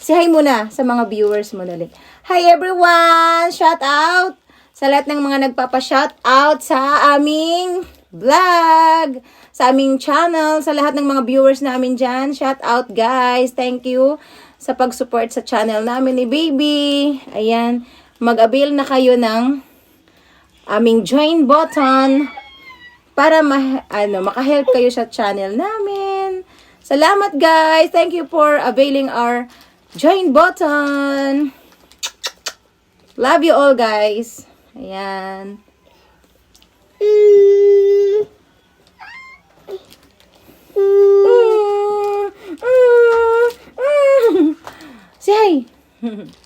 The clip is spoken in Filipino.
Say hi muna sa mga viewers mo dali. Hi everyone! Shout out sa lahat ng mga nagpapa-shout out sa aming vlog, sa aming channel, sa lahat ng mga viewers namin dyan. Shout out guys! Thank you sa pag-support sa channel namin ni Baby. Ayan, mag-avail na kayo ng aming join button para makahelp kayo sa channel namin. Salamat guys! Thank you for availing our join button. Love you all guys. Ayan. Say hi.